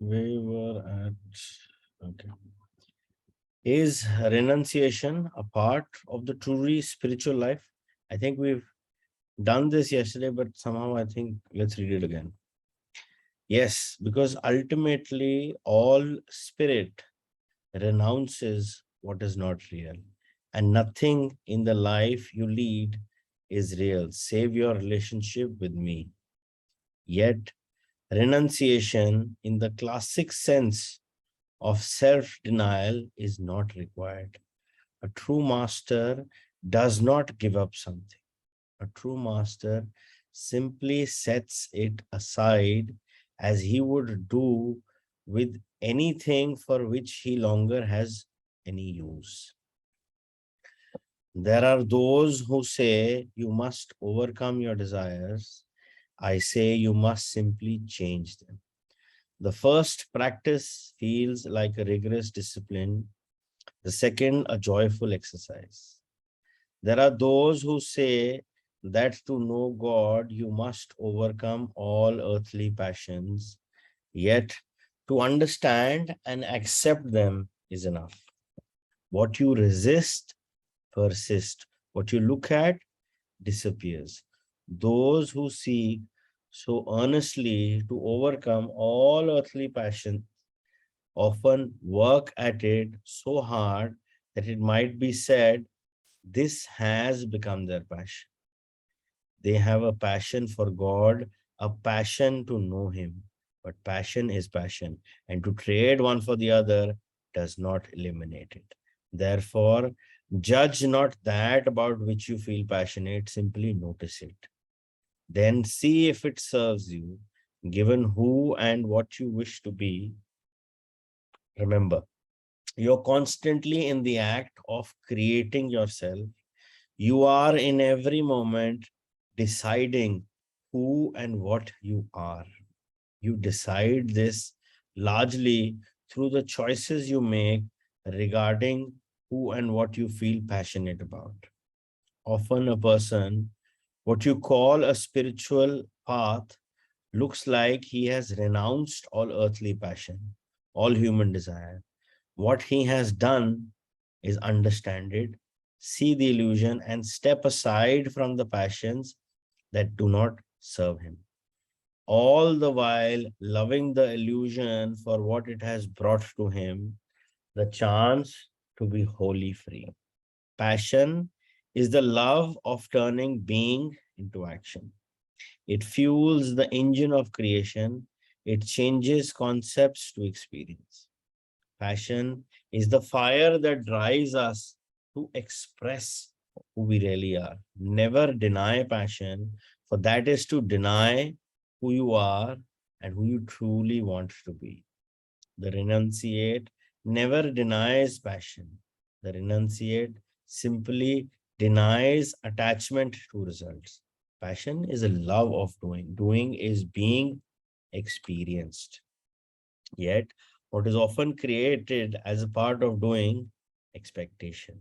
We were at, okay. Is renunciation a part of the truly spiritual life? I think we've done this yesterday, but somehow I think let's read it again. Yes, because ultimately all spirit renounces what is not real, and nothing in the life you lead is real, save your relationship with me. Yet, renunciation in the classic sense of self denial is not required. A true master does not give up something. A true master simply sets it aside as he would do with anything for which he longer has any use. There are those who say you must overcome your desires. I say you must simply change them. The first practice feels like a rigorous discipline, the second, a joyful exercise. There are those who say that to know God, you must overcome all earthly passions, yet to understand and accept them is enough. What you resist persists, what you look at disappears. Those who seek so earnestly to overcome all earthly passions often work at it so hard that it might be said this has become their passion. They have a passion for God, a passion to know Him. But passion is passion, and to trade one for the other does not eliminate it. Therefore, judge not that about which you feel passionate, simply notice it. Then see if it serves you, given who and what you wish to be. Remember, you're constantly in the act of creating yourself. You are in every moment deciding who and what you are. You decide this largely through the choices you make regarding who and what you feel passionate about. Often, a person, what you call a spiritual path, looks like he has renounced all earthly passion, all human desire. What he has done is understand it, see the illusion, and step aside from the passions that do not serve him. All the while loving the illusion for what it has brought to him, the chance to be wholly free. Passion is the love of turning being into action. It fuels the engine of creation. It changes concepts to experience. Passion is the fire that drives us to express who we really are. Never deny passion, for that is to deny who you are and who you truly want to be. The renunciate never denies passion. The renunciate simply denies attachment to results. Passion is a love of doing. Doing is being experienced. Yet, what is often created as a part of doing expectation.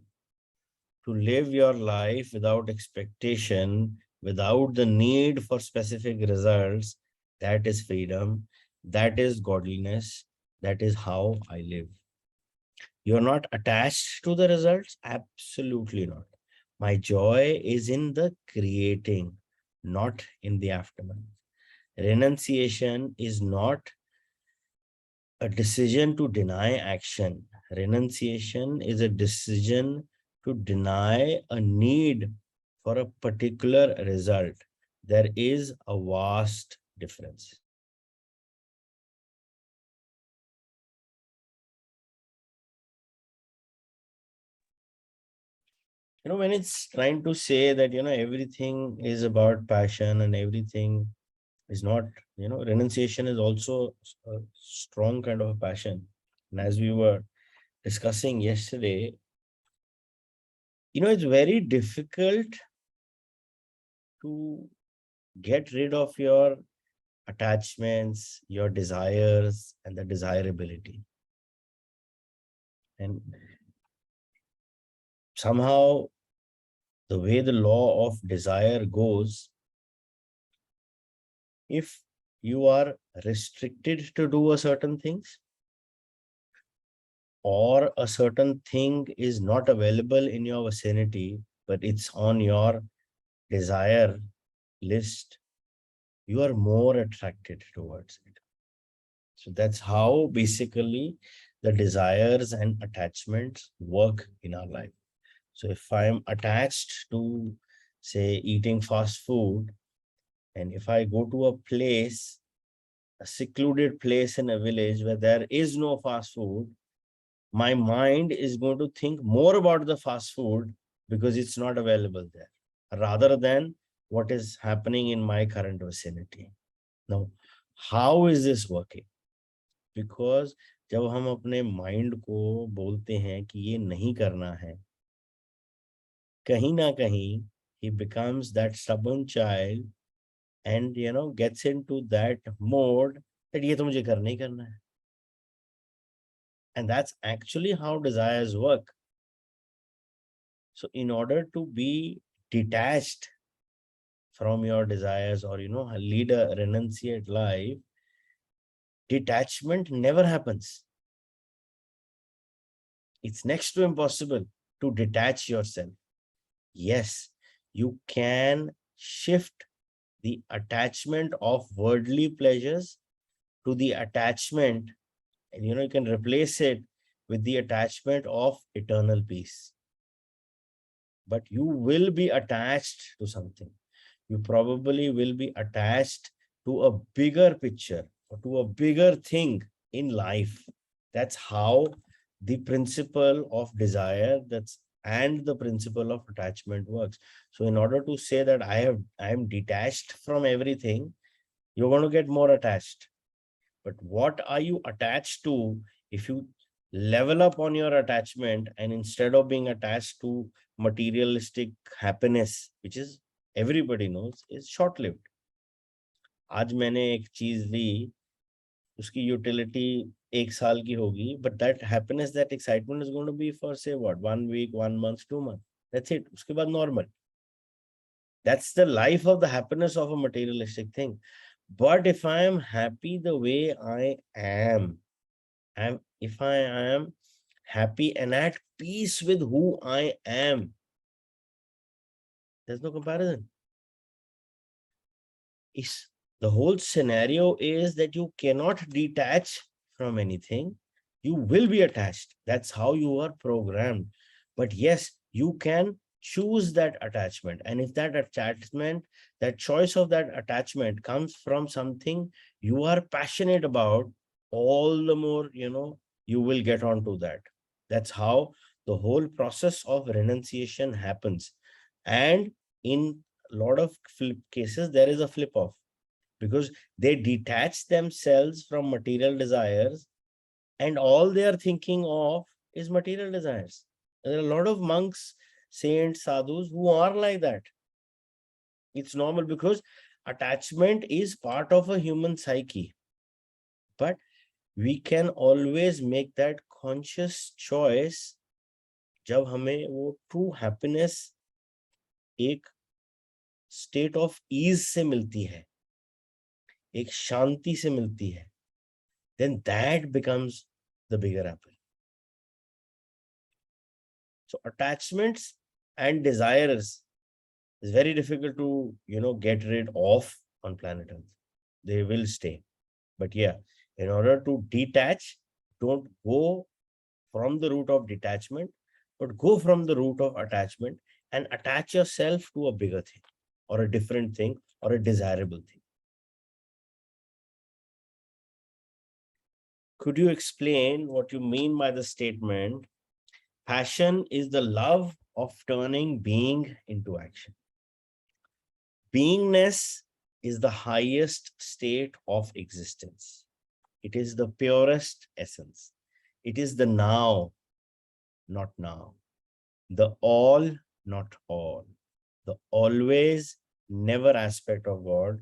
To live your life without expectation, without the need for specific results, that is freedom, that is godliness, that is how I live. You're not attached to the results? Absolutely not. My joy is in the creating, not in the aftermath. Renunciation is not a decision to deny action. Renunciation is a decision to deny a need for a particular result. There is a vast difference. When it's trying to say that, everything is about passion and everything is not, renunciation is also a strong kind of a passion. And as we were discussing yesterday, it's very difficult to get rid of your attachments, your desires, and the desirability. And somehow, the way the law of desire goes, if you are restricted to do a certain things, or a certain thing is not available in your vicinity, but it's on your desire list, you are more attracted towards it. So that's how basically the desires and attachments work in our life. So if I'm attached to, say, eating fast food, and if I go to a place, a secluded place in a village where there is no fast food, my mind is going to think more about the fast food because it's not available there, rather than what is happening in my current vicinity. Now, how is this working? Because जब हम अपने mind को बोलते हैं कि ये नहीं करना है, कहीं ना कहीं he becomes that stubborn child and gets into that mode that ये तो मुझे करना ही करना है. And that's actually how desires work. So in order to be detached from your desires, or lead a renunciate life, detachment never happens. It's next to impossible to detach yourself. Yes, you can shift the attachment of worldly pleasures to the attachment, and you can replace it with the attachment of eternal peace. But you will be attached to something. You probably will be attached to a bigger picture or to a bigger thing in life. That's how the principle of desire and the principle of attachment works. So in order to say that I am detached from everything, you're going to get more attached. But what are you attached to? If you level up on your attachment, and instead of being attached to materialistic happiness, which is everybody knows is short lived. आज मैंने एक चीज ली, उसकी utility 1 साल की होगी, but that happiness, that excitement is going to be for, say, what, 1 week, 1 month, 2 months. That's it. उसके बाद normal. That's the life of the happiness of a materialistic thing. But if I am happy the way I am, if I am happy and at peace with who I am, there's no comparison. The whole scenario is that you cannot detach from anything. You will be attached. That's how you are programmed. But yes, you can choose that attachment. And if that attachment, that choice of that attachment comes from something you are passionate about, all the more, you will get onto that. That's how the whole process of renunciation happens. And in a lot of cases, there is a flip off, because they detach themselves from material desires, and all they are thinking of is material desires. There are a lot of monks, saints, sadhus who are like that. It's normal because attachment is part of a human psyche. But we can always make that conscious choice जब हमें वो true happiness एक state of ease से मिलती है, एक शांति से मिलती है, then that becomes the bigger apple. So attachments and desires is very difficult to, get rid of on planet Earth. They will stay. But yeah, in order to detach, don't go from the root of detachment, but go from the root of attachment and attach yourself to a bigger thing or a different thing or a desirable thing. Could you explain what you mean by the statement, passion is the love of turning being into action? Beingness is the highest state of existence. It is the purest essence. It is the now, not now. The all, not all. The always, never aspect of God.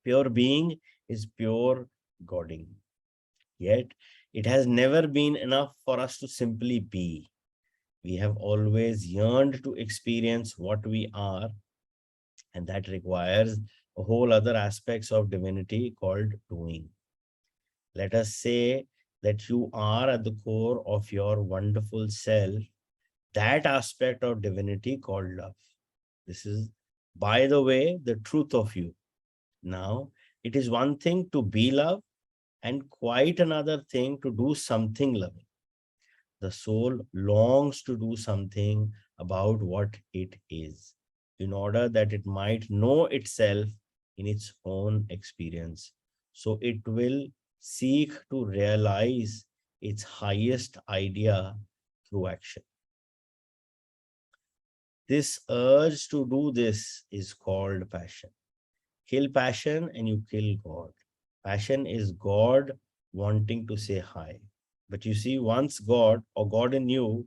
Pure being is pure Godding. Yet, it has never been enough for us to simply be. We have always yearned to experience what we are, and that requires a whole other aspects of divinity called doing. Let us say that you are at the core of your wonderful self, that aspect of divinity called love. This is, by the way, the truth of you. Now, it is one thing to be love and quite another thing to do something loving. The soul longs to do something about what it is in order that it might know itself in its own experience. So it will seek to realize its highest idea through action. This urge to do this is called passion. Kill passion and you kill God. Passion is God wanting to say hi. But you see, once God or God in you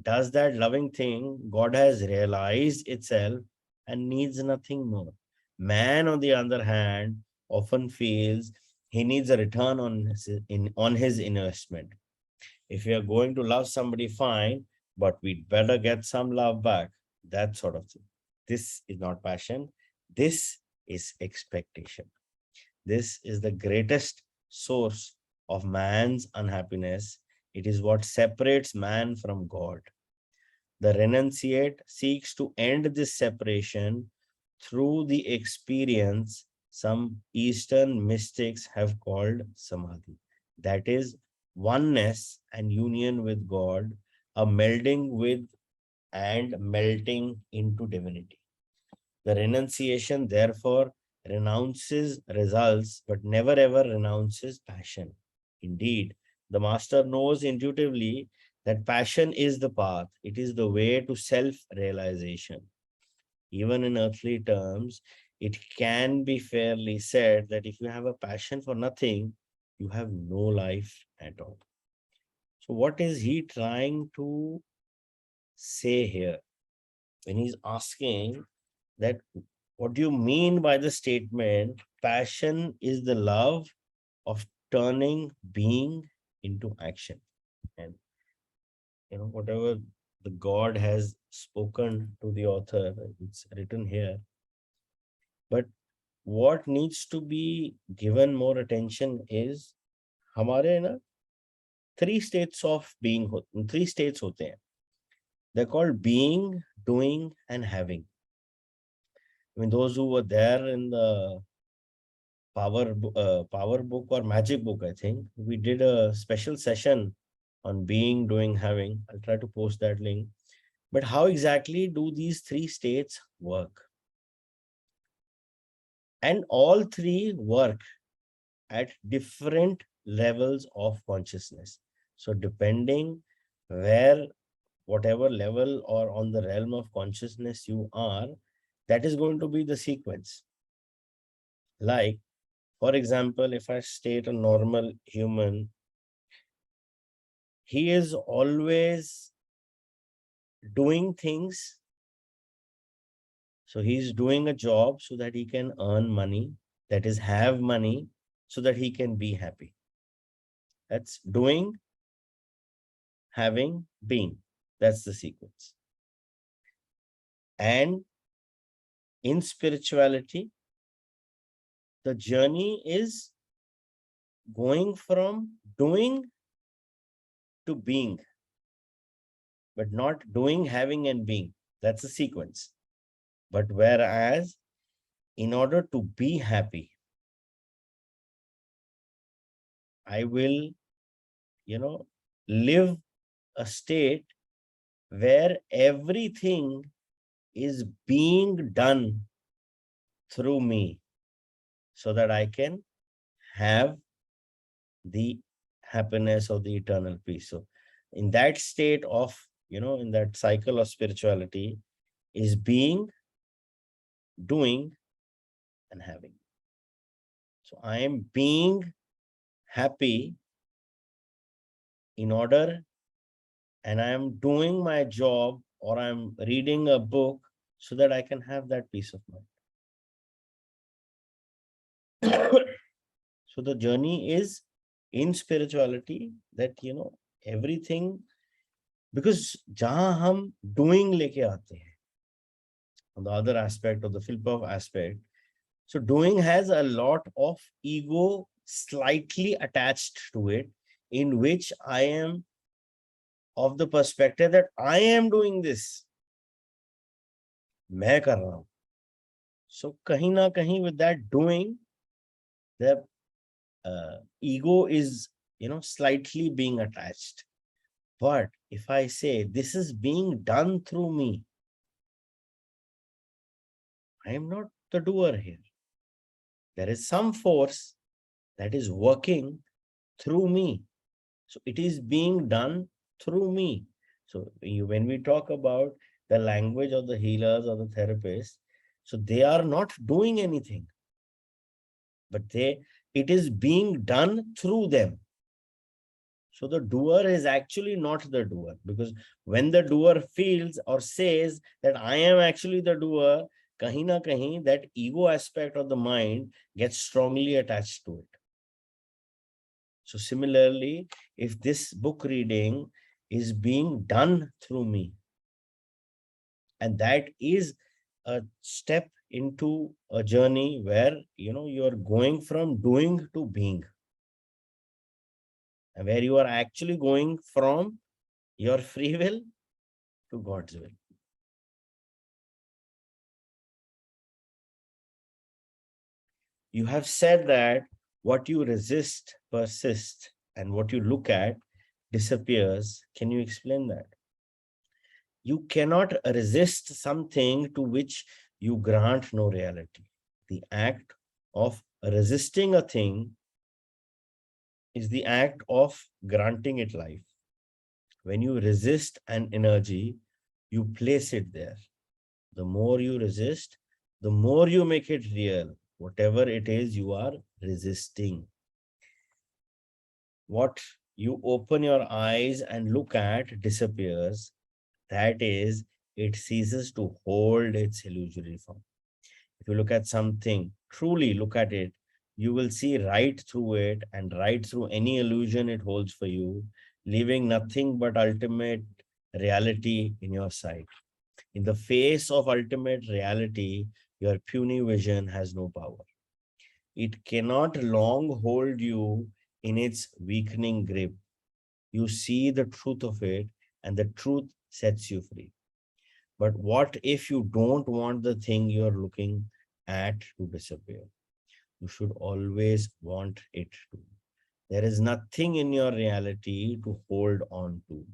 does that loving thing, God has realized itself and needs nothing more. Man, on the other hand, often feels he needs a return on his investment. If we are going to love somebody, fine, but we'd better get some love back. That sort of thing. This is not passion. This is expectation. This is the greatest source of man's unhappiness. It is what separates man from God. The renunciate seeks to end this separation through the experience some Eastern mystics have called samadhi. That is oneness and union with God, a melding with and melting into divinity. The renunciation, therefore, renounces results, but never ever renounces passion. Indeed, the master knows intuitively that passion is the path, it is the way to self realization. Even in earthly terms, it can be fairly said that if you have a passion for nothing, you have no life at all. So, what is he trying to say here when he's asking that what do you mean by the statement passion is the love of turning being into action? And whatever the God has spoken to the author, it's written here. But what needs to be given more attention is हमारे ना three states of being three states होते हैं. They're called being, doing, and having. I mean, those who were there in the power book or magic book, I think we did a special session on being, doing, having. I'll try to post that link. But how exactly do these three states work? And all three work at different levels of consciousness. So depending where, whatever level or on the realm of consciousness you are, that is going to be the sequence. Like, for example, if I state a normal human, he is always doing things. So he's doing a job so that he can earn money, that is, have money, so that he can be happy. That's doing, having, being. That's the sequence. And in spirituality, the journey is going from doing to being, but not doing, having, and being. That's the sequence. But whereas, in order to be happy, I will, live a state where everything is being done through me so that I can have the happiness of the eternal peace. So in that state of, in that cycle of spirituality is being, doing, and having. So I am being happy in order, and I am doing my job or I'm reading a book so that I can have that peace of mind. So the journey is in spirituality that, everything, because jahan hum doing leke aate hain, on the other aspect of the Philpov aspect, So doing has a lot of ego slightly attached to it, in which I am of the perspective that I am doing this. मैं कर रहा हूं. So kahin na kahin with that doing, the ego is, slightly being attached. But if I say this is being done through me, I am not the doer here. There is some force that is working through me. So it is being done through me. So when we talk about the language of the healers or the therapists, so they are not doing anything, but it is being done through them. So the doer is actually not the doer, because when the doer feels or says that I am actually the doer, kahin na kahin, that ego aspect of the mind gets strongly attached to it. So similarly, if this book reading is being done through me, and that is a step into a journey where, you're going from doing to being, and where you are actually going from your free will to God's will. You have said that what you resist persists and what you look at disappears. Can you explain that? You cannot resist something to which you grant no reality. The act of resisting a thing is the act of granting it life. When you resist an energy, you place it there. The more you resist, the more you make it real, whatever it is you are resisting. What you open your eyes and look at disappears. That is, it ceases to hold its illusory form. If you look at something, truly look at it, you will see right through it and right through any illusion it holds for you, leaving nothing but ultimate reality in your sight. In the face of ultimate reality, your puny vision has no power. It cannot long hold you in its weakening grip. You see the truth of it, and the truth sets you free. But what if you don't want the thing you're looking at to disappear? You should always want it to. There is nothing in your reality to hold on to.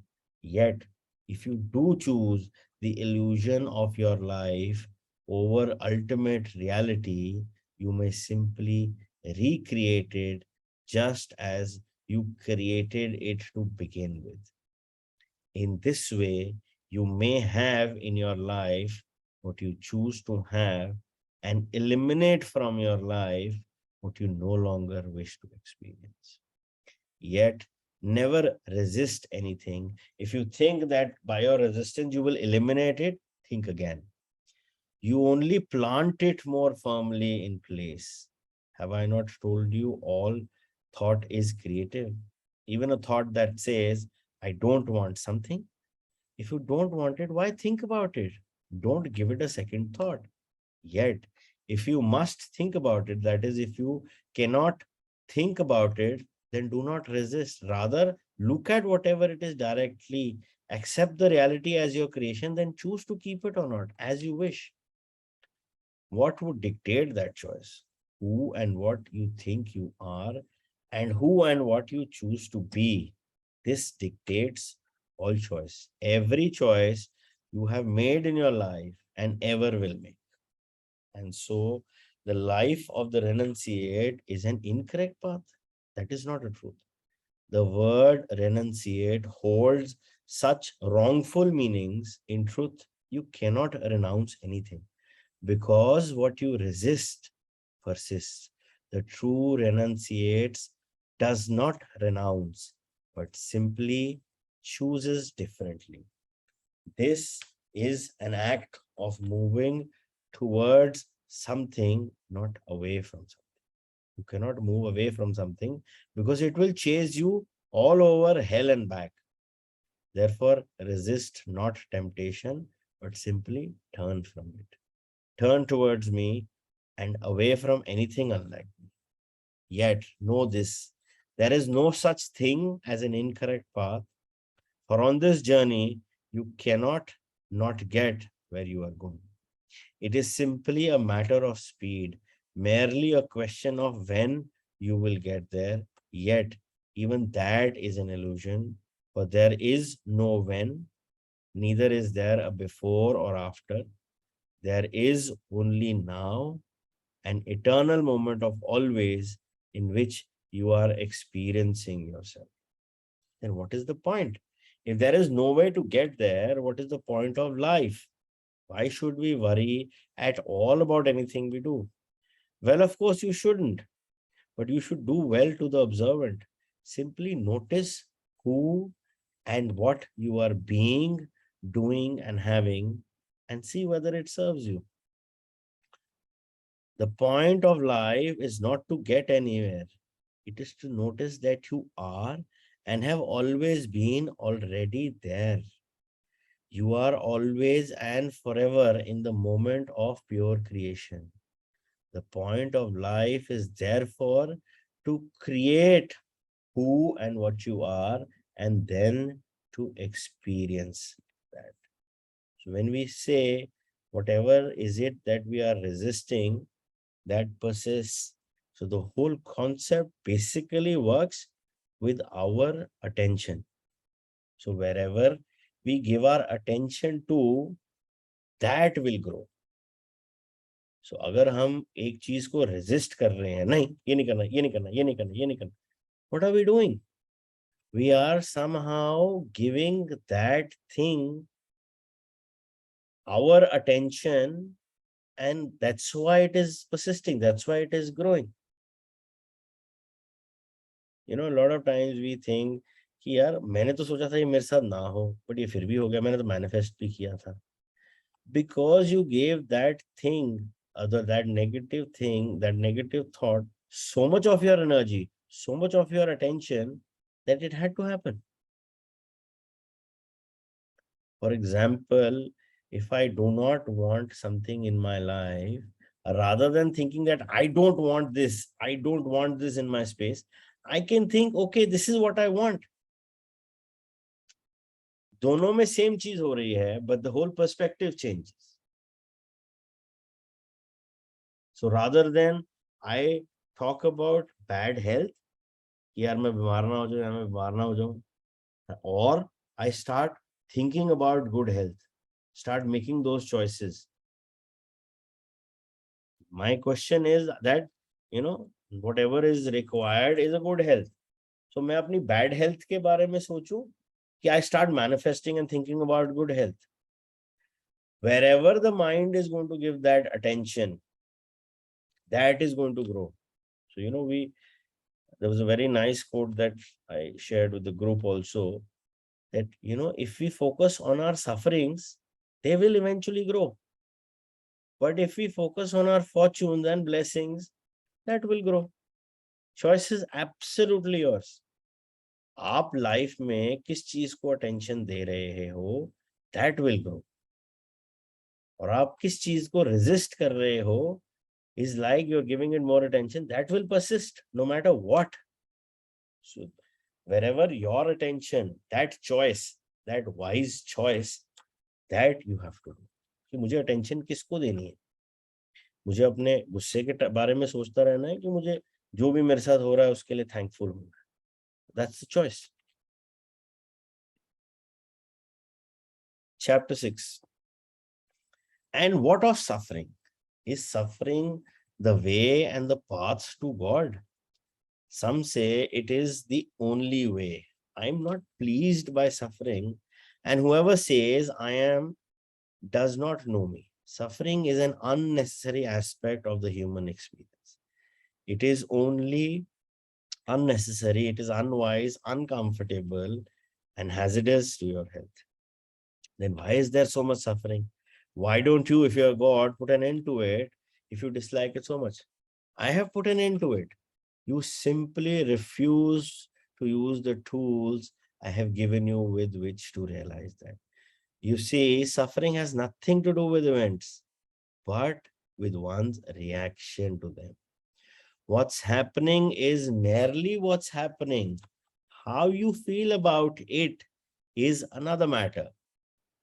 Yet, if you do choose the illusion of your life over ultimate reality, you may simply recreate it just as you created it to begin with. In this way, you may have in your life what you choose to have and eliminate from your life what you no longer wish to experience. Yet, never resist anything. If you think that by your resistance you will eliminate it, think again. You only plant it more firmly in place. Have I not told you all thought is creative? Even a thought that says, I don't want something. If you don't want it, why think about it? Don't give it a second thought. Yet, if you must think about it, that is, if you cannot think about it, then do not resist. Rather, look at whatever it is directly, accept the reality as your creation, then choose to keep it or not, as you wish. What would dictate that choice? Who and what you think you are, and who and what you choose to be. This dictates all choice. Every choice you have made in your life and ever will make. And so the life of the renunciate is an incorrect path. That is not a truth. The word renunciate holds such wrongful meanings. In truth, you cannot renounce anything, because what you resist persists. The true renunciates does not renounce, but simply chooses differently. This is an act of moving towards something, not away from something. You cannot move away from something because it will chase you all over hell and back. Therefore, resist not temptation, but simply turn from it. Turn towards me, and away from anything unlike me. Yet know this, there is no such thing as an incorrect path, for on this journey you cannot not get where you are going. It is simply a matter of speed, merely a question of when you will get there. Yet, even that is an illusion, for there is no when, neither is there a before or after. There is only now, an eternal moment of always in which you are experiencing yourself. Then what is the point? If there is no way to get there, what is the point of life? Why should we worry at all about anything we do? Well, of course, you shouldn't, but you should do well to the observant. Simply notice who and what you are being, doing, and having, and see whether it serves you. The point of life is not to get anywhere, it is to notice that you are and have always been already there. You are always and forever in the moment of pure creation. The point of life is therefore to create who and what you are and then to experience that. So when we say whatever is it that we are resisting, that persists. So the whole concept basically works with our attention. So wherever we give our attention to, that will grow. So अगर हम एक चीज को resist कर रहे हैं, नहीं ये नहीं करना, ये नहीं करना, ये नहीं करना, ये नहीं करना, what are we doing? We are somehow giving that thing our attention, and that's why it is persisting, that's why it is growing. You know, a lot of times we think कि यार मैंने तो सोचा था ये मेरे साथ ना हो, but ये फिर भी हो गया, मैंने तो manifest भी किया था. Because you gave that thing, that negative thing, that negative thought, so much of your energy, so much of your attention, that it had to happen. For example, if I do not want something in my life, rather than thinking that I don't want this, I don't want this in my space, I can think, okay, this is what I want. दोनों में same चीज हो रही है, but the whole perspective changes. So rather than I talk about bad health, कि यार मैं बीमार ना हो जाऊं, यार मैं बीमार ना हो जाऊं, or I start thinking about good health, start making those choices. My question is that, you know, whatever is required is a good health. So मैं अपनी bad health के बारे में सोचूं कि I start manifesting and thinking about good health. Wherever the mind is going to give that attention, that is going to grow. So, you know, there was a very nice quote that I shared with the group also, that, you know, if we focus on our sufferings, they will eventually grow. But if we focus on our fortunes and blessings, that will grow. Choice is absolutely yours. आप life में किस चीज को attention दे रहे हो, that will grow. और आप किस चीज को रेजिस्ट कर रहे हो, is like you're giving it more attention, that will persist no matter what. So wherever your attention, that choice, that wise choice, that you have to do. कि मुझे attention किसको देनी है, मुझे अपने गुस्से के बारे में सोचता रहना है कि मुझे जो भी मेरे साथ हो रहा है उसके लिए थैंकफुल होना है. That's the choice. Chapter 6. And what of suffering? Is suffering the way and the path to God? Some say it is the only way. I am not pleased by suffering, and whoever says I am does not know me. Suffering is an unnecessary aspect of the human experience. It is only unnecessary, it is unwise, uncomfortable, and hazardous to your health. Then why is there so much suffering? Why don't you, if you're God, put an end to it if you dislike it so much? I have put an end to it. You simply refuse to use the tools I have given you with which to realize that. You see, suffering has nothing to do with events, but with one's reaction to them. What's happening is merely what's happening. How you feel about it is another matter.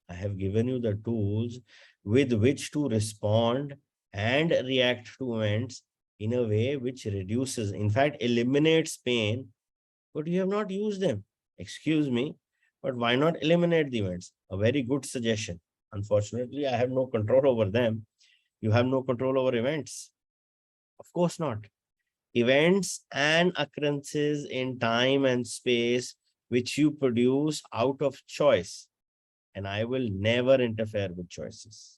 I have given you the tools with which to respond and react to events in a way which reduces, in fact, eliminates pain, but you have not used them. Excuse me, but why not eliminate the events? A very good suggestion. Unfortunately, I have no control over them. You have no control over events. Of course not. Events and occurrences in time and space which you produce out of choice, and I will never interfere with choices.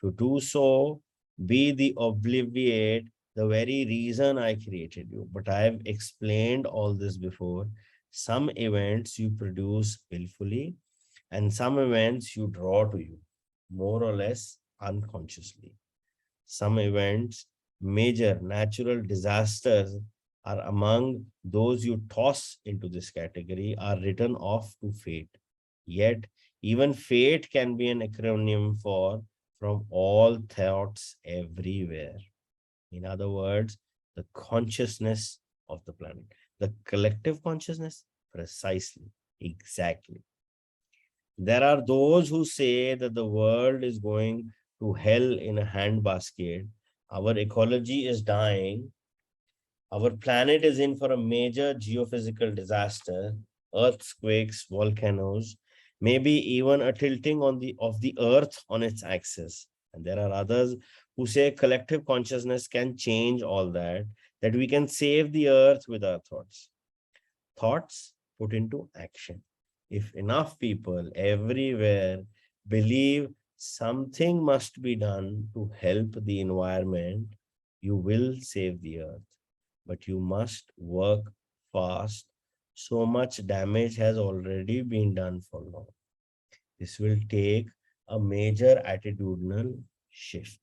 To do so, be the obliviate, the very reason I created you. But I have explained all this before. Some events you produce willfully, and some events you draw to you, more or less unconsciously. Some events, major natural disasters, are among those you toss into this category, are written off to fate. Yet, even fate can be an acronym for from all thoughts everywhere. In other words, the consciousness of the planet, the collective consciousness, precisely, exactly. There are those who say that the world is going to hell in a handbasket. Our ecology is dying. Our planet is in for a major geophysical disaster, earthquakes, volcanoes, maybe even a tilting of the earth on its axis. And there are others who say collective consciousness can change all that, that we can save the earth with our thoughts. Thoughts put into action. If enough people everywhere believe something must be done to help the environment, you will save the earth. But you must work fast. So much damage has already been done for long. This will take a major attitudinal shift.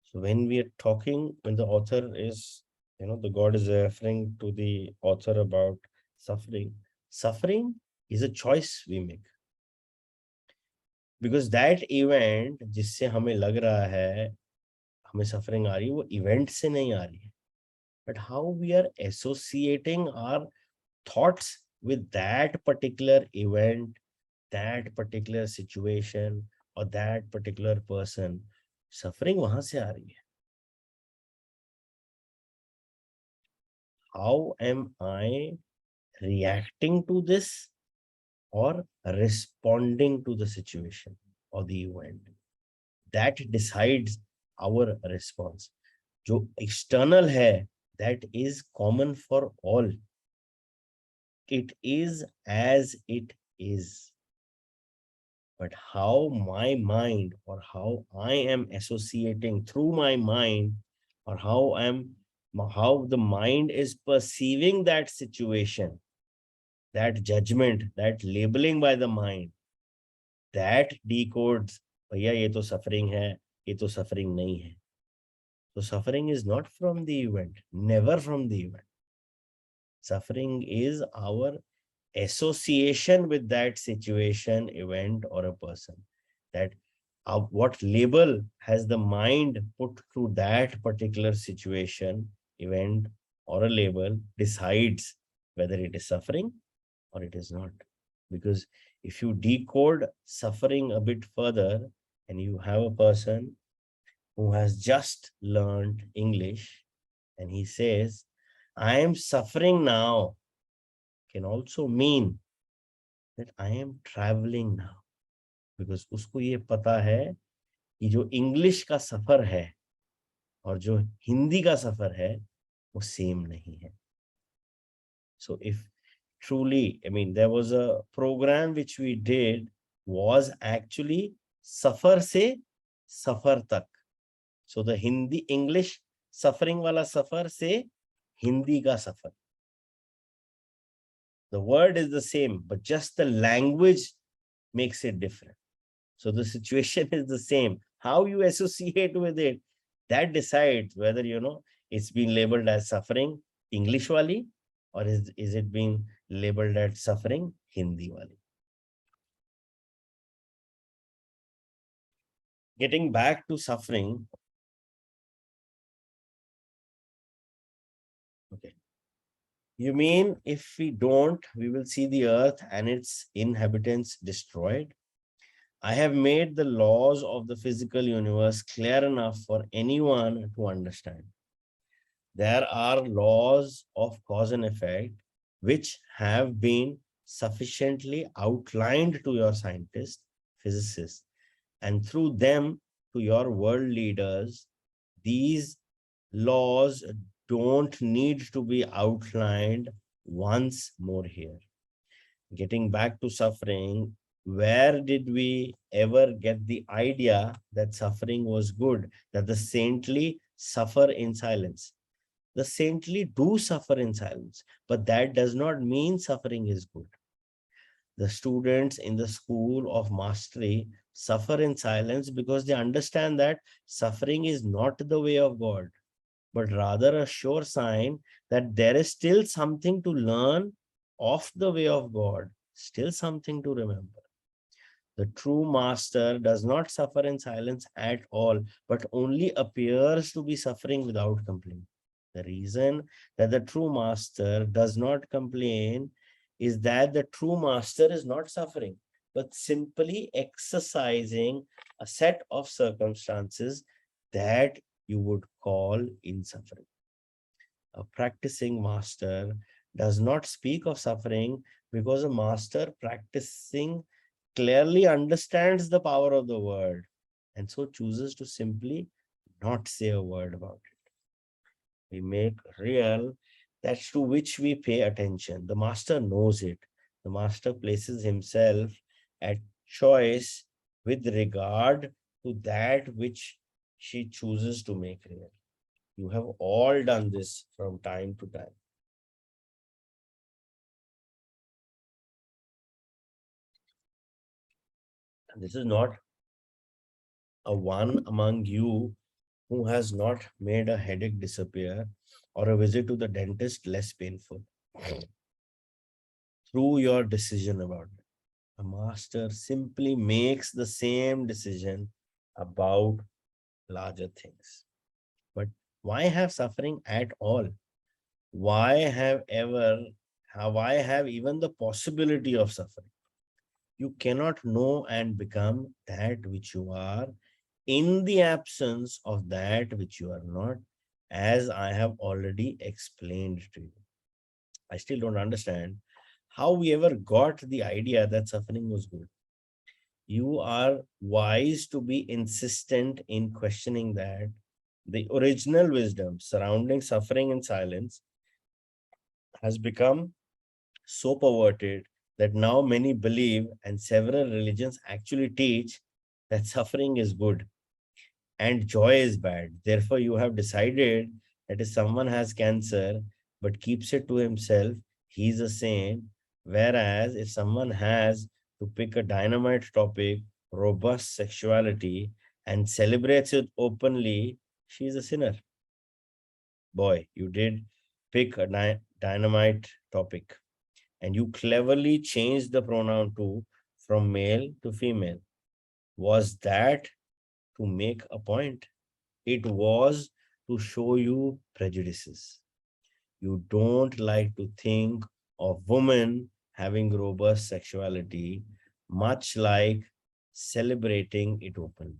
So when we are talking, when the author is, the God is referring to the author about suffering. Suffering is a choice we make. Because that event जिससे हमें लग रहा है हमें suffering आ रही है वो event से नहीं आ रही है but how we are associating our thoughts with that particular event, that particular situation, or that particular person, suffering वहां से आ रही है. How am I reacting to this or responding to the situation or the event? That decides our response. जो external है, that is common for all. It is as it is. But how my mind or how I am associating through my mind or how the mind is perceiving that situation, that judgment, that labeling by the mind, that decodes, भैया ये तो suffering है, ये तो suffering नहीं है. So suffering is not from the event, never from the event. Suffering is our association with that situation, event, or a person. That what label has the mind put to that particular situation, event, or a label decides whether it is suffering or it is not. Because if you decode suffering a bit further and you have a person who has just learned English and he says, I am suffering now, can also mean that I am traveling now. Because उसको ये पता है कि जो English का सफर है और जो हिंदी का सफर है वो सेम नहीं है. So if truly, I mean, there was a program which we did was actually सफर से सफर तक. So the Hindi English suffering वाला सफर से हिंदी का सफर. The word is the same, but just the language makes it different. So the situation is the same. How you associate with it, that decides whether, it's been labeled as suffering English wali or is it being labeled as suffering Hindi wali. Getting back to suffering, okay. You mean if we don't, we will see the earth and its inhabitants destroyed? I have made the laws of the physical universe clear enough for anyone to understand. There are laws of cause and effect which have been sufficiently outlined to your scientists, physicists, and through them to your world leaders. These laws don't need to be outlined once more here. Getting back to suffering, where did we ever get the idea that suffering was good, that the saintly suffer in silence? The saintly do suffer in silence, but that does not mean suffering is good. The students in the school of mastery suffer in silence because they understand that suffering is not the way of God, but rather a sure sign that there is still something to learn of the way of God, still something to remember. The true master does not suffer in silence at all, but only appears to be suffering without complaint. The reason that the true master does not complain is that the true master is not suffering, but simply exercising a set of circumstances that you would call in suffering. A practicing master does not speak of suffering because a master practicing clearly understands the power of the word and so chooses to simply not say a word about it. We make real that to which we pay attention. The master knows it. The master places himself at choice with regard to that which she chooses to make real. You have all done this from time to time. And this is not a one among you who has not made a headache disappear or a visit to the dentist less painful through your decision about it. A master simply makes the same decision about larger things. But why have suffering at all? Why have ever, why have even the possibility of suffering? You cannot know and become that which you are in the absence of that which you are not, as I have already explained to you. I still don't understand how we ever got the idea that suffering was good. You are wise to be insistent in questioning that. The original wisdom surrounding suffering in silence has become so perverted that now many believe, and several religions actually teach, that suffering is good and joy is bad. Therefore, you have decided that if someone has cancer but keeps it to himself, he's a saint. Whereas if someone has, to pick a dynamite topic, robust sexuality, and celebrates it openly, she's a sinner. Boy, you did pick a dynamite topic, and you cleverly changed the pronoun to from male to female. Was that to make a point? It was to show you prejudices. You don't like to think of women having robust sexuality, much like celebrating it openly.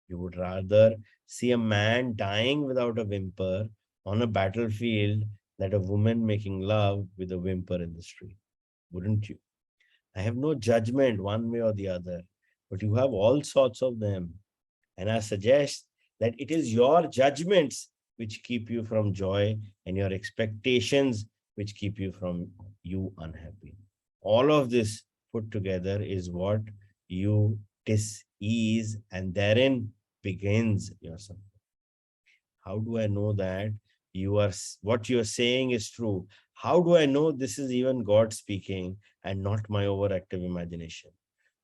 You would rather see a man dying without a whimper on a battlefield than a woman making love with a whimper in the street, wouldn't you? I have no judgment one way or the other, but you have all sorts of them. And I suggest that it is your judgments which keep you from joy and your expectations which keep you from you unhappy. All of this put together is what you dis-ease, and therein begins your suffering. How do I know that what you are saying is true? How do I know this is even God speaking and not my overactive imagination?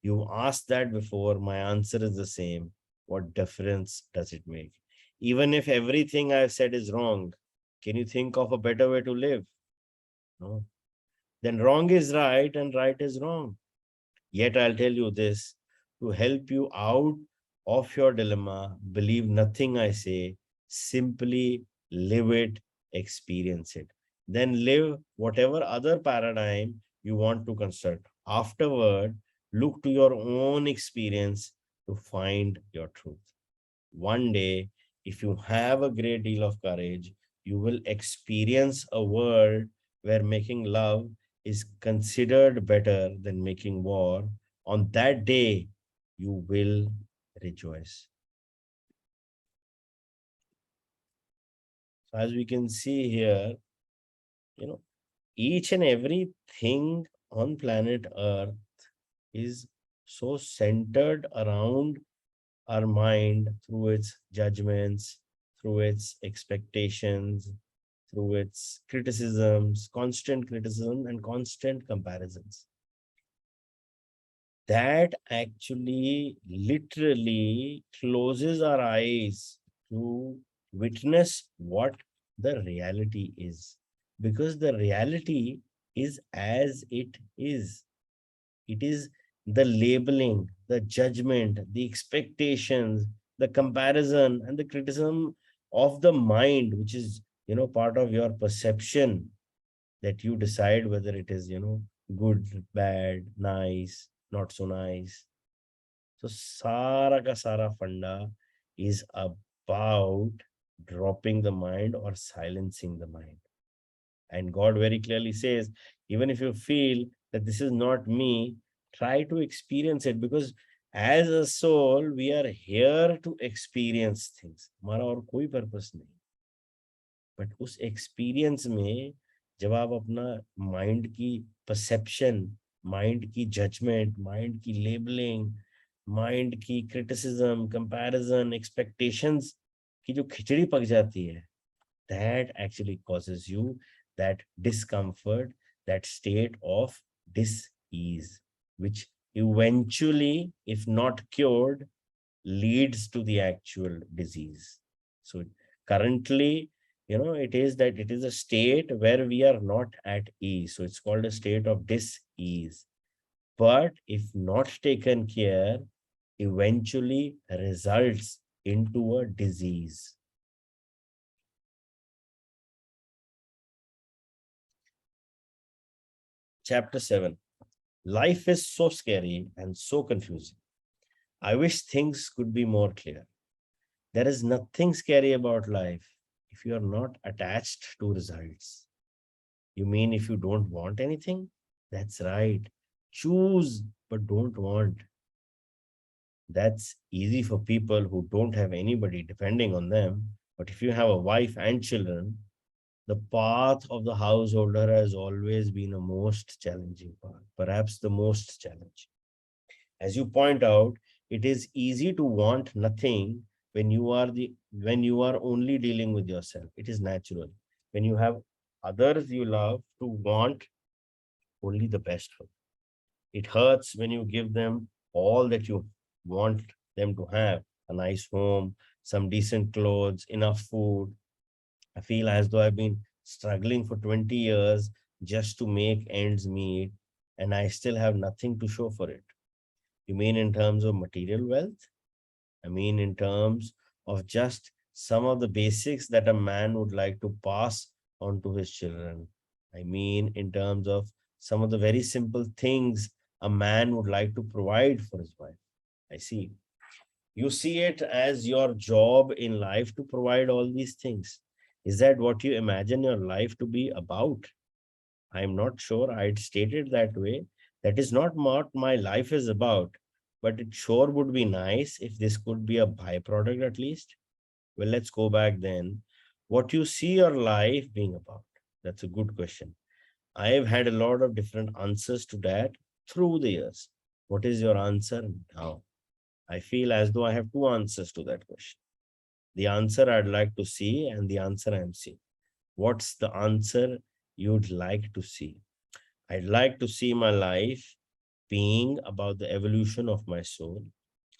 You asked that before, my answer is the same. What difference does it make? Even if everything I've said is wrong, can you think of a better way to live? No. Then wrong is right and right is wrong. Yet I'll tell you this to help you out of your dilemma. Believe nothing I say. Simply live it, experience it. Then live whatever other paradigm you want to construct. Afterward, look to your own experience to find your truth. One day, if you have a great deal of courage, you will experience a world where making love is considered better than making war. On that day, you will rejoice. So as we can see here, you know, each and everything on planet Earth is so centered around our mind through its judgments, through its expectations, through its criticisms, constant criticism and constant comparisons. That actually literally closes our eyes to witness what the reality is. Because the reality is as it is. It is the labeling, the judgment, the expectations, the comparison, and the criticism of the mind, which is, part of your perception, that you decide whether it is, good, bad, nice, not so nice. So Sara ka Sara Funda is about dropping the mind or silencing the mind. And God very clearly says, even if you feel that this is not me, try to experience it, because as a soul, we are here to experience things. हमारा और कोई purpose नहीं. But उस experience में जब आप अपना mind की परसेप्शन, माइंड की जजमेंट, माइंड की लेबलिंग, माइंड की क्रिटिसिज्म, कंपैरिजन, एक्सपेक्टेशंस की जो खिचड़ी पक जाती है, that actually causes you that discomfort, that state of dis-ease, which eventually, if not cured, leads to the actual disease. So currently, it is that it is a state where we are not at ease. So it's called a state of dis-ease. But if not taken care, eventually results into a disease. Chapter 7. Life is so scary and so confusing. I wish things could be more clear. There is nothing scary about life if you are not attached to results. You mean if you don't want anything? That's right. Choose, but don't want. That's easy for people who don't have anybody depending on them. But if you have a wife and children, the path of the householder has always been a most challenging path, perhaps the most challenging. As you point out, it is easy to want nothing when you are only dealing with yourself. It is natural. When you have others you love, to want only the best for them. It hurts when you give them all that you want them to have: a nice home, some decent clothes, enough food. I feel as though I've been struggling for 20 years just to make ends meet, and I still have nothing to show for it. You mean in terms of material wealth? I mean in terms of just some of the basics that a man would like to pass on to his children. I mean in terms of some of the very simple things a man would like to provide for his wife. I see. You see it as your job in life to provide all these things. Is that what you imagine your life to be about? I'm not sure I'd state it that way. That is not what my life is about. But it sure would be nice if this could be a byproduct at least. Well, let's go back then. What you see your life being about? That's a good question. I've had a lot of different answers to that through the years. What is your answer now? I feel as though I have two answers to that question. The answer I'd like to see and the answer I'm seeing. What's the answer you'd like to see? I'd like to see my life being about the evolution of my soul.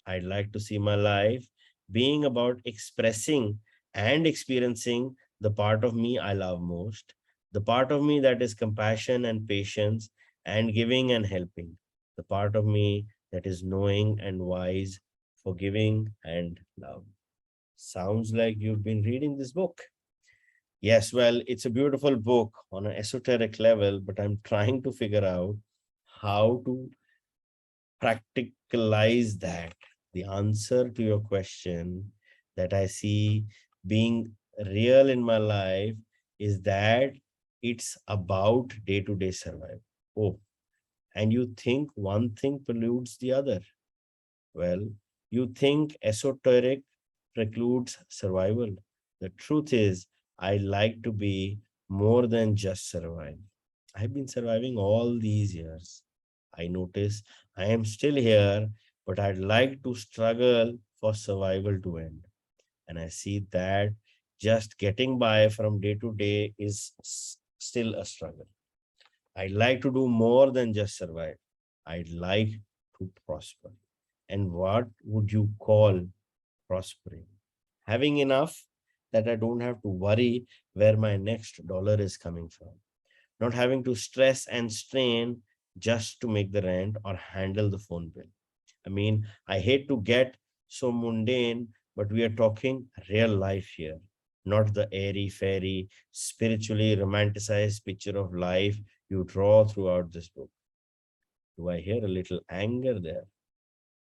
I'd like to see my life being about expressing and experiencing the part of me I love most, the part of me that is compassion and patience and giving and helping, the part of me that is knowing and wise forgiving, and love. Sounds like you've been reading this book. Yes, well, it's a beautiful book on an esoteric level, but I'm trying to figure out how to practicalize that. The answer to your question that I see being real in my life is that it's about day to day survival. Oh, and you think one thing pollutes the other. Well, you think esoteric precludes survival. The truth is, I like to be more than just survive. I've been surviving all these years. I notice I am still here, but I'd like to struggle for survival to end. And I see that just getting by from day to day is still a struggle. I'd like to do more than just survive. I'd like to prosper. And what would you call prospering? Having enough that I don't have to worry where my next dollar is coming from. Not having to stress and strain just to make the rent or handle the phone bill. I mean, I hate to get so mundane, but we are talking real life here, not the airy fairy, spiritually romanticized picture of life you draw throughout this book. Do I hear a little anger there?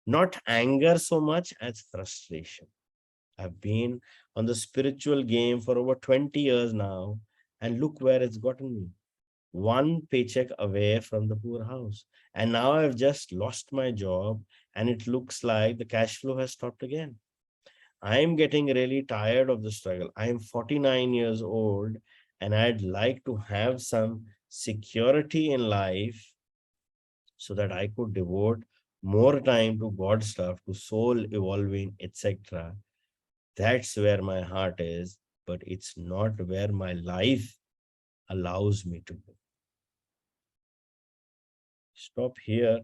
Not anger so much as frustration. I've been on the spiritual game for over 20 years now, and look where it's gotten me. One paycheck away from the poorhouse. And now I've just lost my job, and it looks like the cash flow has stopped again. I'm getting really tired of the struggle. I'm 49 years old, and I'd like to have some security in life so that I could devote more time to God stuff, to soul evolving, etc. That's where my heart is, but it's not where my life allows me to go. Stop here